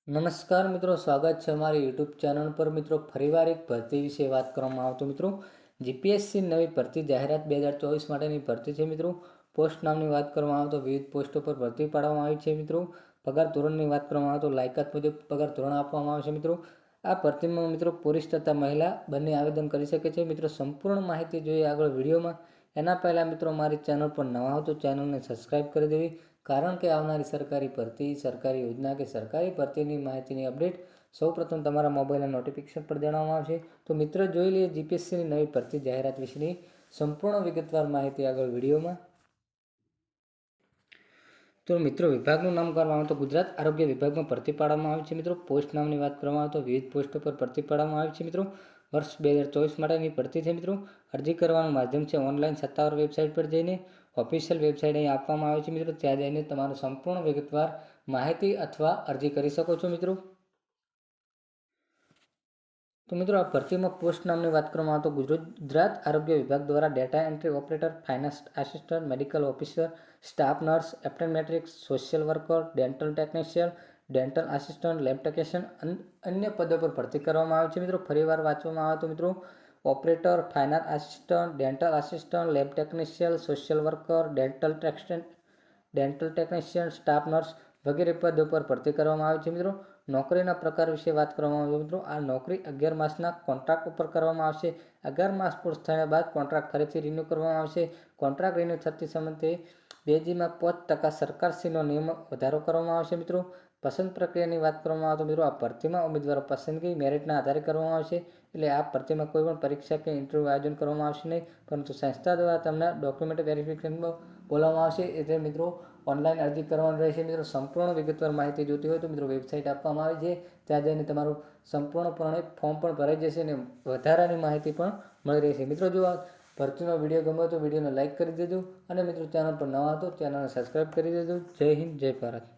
નમસ્કાર મિત્રો, સ્વાગત છે અમારી યુટ્યુબ ચેનલ પર. મિત્રો, ફરીવાર એક ભરતી વિશે વાત કરવામાં આવતો. મિત્રો, જીપીએસસી નવી ભરતી જાહેરાત 2024 માટેની ભરતી છે. મિત્રો, પોસ્ટ નામની વાત કરવામાં આવે તો વિવિધ પોસ્ટો પર ભરતી પાડવામાં આવી છે. મિત્રો, પગાર ધોરણની વાત કરવામાં આવે તો લાયકાત મુજબ પગાર ધોરણ આપવામાં આવે છે. મિત્રો, આ ભરતીમાં મિત્રો પુરુષ તથા મહિલા બંને આવેદન કરી શકે છે. મિત્રો, સંપૂર્ણ માહિતી જોઈએ આગળ વિડીયોમાં. એના પહેલાં મિત્રો મારી ચેનલ પર નવા હો તો ચેનલને સબસ્ક્રાઈબ કરી દેવી, કારણ કે આવનારી સરકારી ભરતી, સરકારી યોજના કે સરકારી ભરતીની માહિતીની અપડેટ સૌપ્રથમ તમારા મોબાઈલના નોટિફિકેશન પર જણાવવામાં આવશે. તો મિત્રો, જોઈ લઈએ જીપીએસસીની નવી ભરતી જાહેરાત વિશેની સંપૂર્ણ વિગતવાર માહિતી આગળ વિડીયોમાં. તો મિત્રો, વિભાગનું નામ કરવામાં આવે તો ગુજરાત આરોગ્ય વિભાગમાં ભરતી પાડવામાં આવી છે. મિત્રો, પોસ્ટ નામની વાત કરવામાં આવે તો વિવિધ પોસ્ટો પર ભરતી પાડવામાં આવી છે. મિત્રો, વર્ષ 2024 માટેની ભરતી છે. મિત્રો, અરજી કરવાનું માધ્યમ છે ઓનલાઈન સત્તાવાર વેબસાઇટ પર જઈને. ઓફિશિયલ વેબસાઇટ અહીં આપવામાં આવે છે. મિત્રો, ત્યાં જઈને તમારું સંપૂર્ણ વિગતવાર માહિતી અથવા અરજી કરી શકો છો. મિત્રો, તો મિત્રો, આ ભરતીમાં પોસ્ટ નામની વાત કરવામાં આવે તો ગુજરાત આરોગ્ય વિભાગ દ્વારા data entry operator, finance assistant, medical officer, staff nurse, optometrics, social worker, dental technician, dental assistant, lab technician અન્ય પદો પર ભરતી કરવામાં આવે છે. મિત્રો, ફરીવાર વાંચવામાં આવે તો મિત્રો, operator, finance assistant, dental assistant, lab technician, social worker, dental technician, staff nurse વગેરે પદો પર ભરતી કરવામાં આવે છે. મિત્રો, નોકરીના પ્રકાર વિશે વાત કરવામાં આવે. મિત્રો, આ નોકરી 11 માસના કોન્ટ્રાક્ટ ઉપર કરવામાં આવશે. 11 માસ પૂર્ણ થયા બાદ કોન્ટ્રાક્ટ ફરીથી રિન્યૂ કરવામાં આવશે. કોન્ટ્રાક્ટ રિન્યૂ થતી સમયે બેજીમાં 5% સરકારશ્રીનો નિયમ વધારો કરવામાં આવશે. મિત્રો, પસંદ પ્રક્રિયાની વાત કરવામાં આવે તો મિત્રો, આ ભરતીમાં ઉમેદવારો પસંદગી મેરિટના આધારે કરવામાં આવશે. એટલે આ ભરતીમાં કોઈ પણ પરીક્ષા કે ઇન્ટરવ્યૂ આયોજન કરવામાં આવશે નહીં, પરંતુ સંસ્થા દ્વારા તમને ડોક્યુમેન્ટ વેરિફિકેશનમાં બોલાવવામાં આવશે. એટલે મિત્રો, ઓનલાઈન અરજી કરવાની રહેશે. મિત્રો, સંપૂર્ણ વિગતવાર માહિતી જોતી હોય તો મિત્રો વેબસાઇટ આપવામાં આવી છે, ત્યાં જઈને તમારું સંપૂર્ણપણે ફોર્મ પણ ભરાઈ જશે અને વધારાની માહિતી પણ મળી રહેશે. મિત્રો, જો આ ભરતીનો વિડીયો ગમ્યો તો વિડીયોને લાઇક કરી દેજો અને મિત્રો ચેનલ પર નવા હતો ચેનલને સબસ્ક્રાઈબ કરી દેજો. જય હિન્દ, જય ભારત.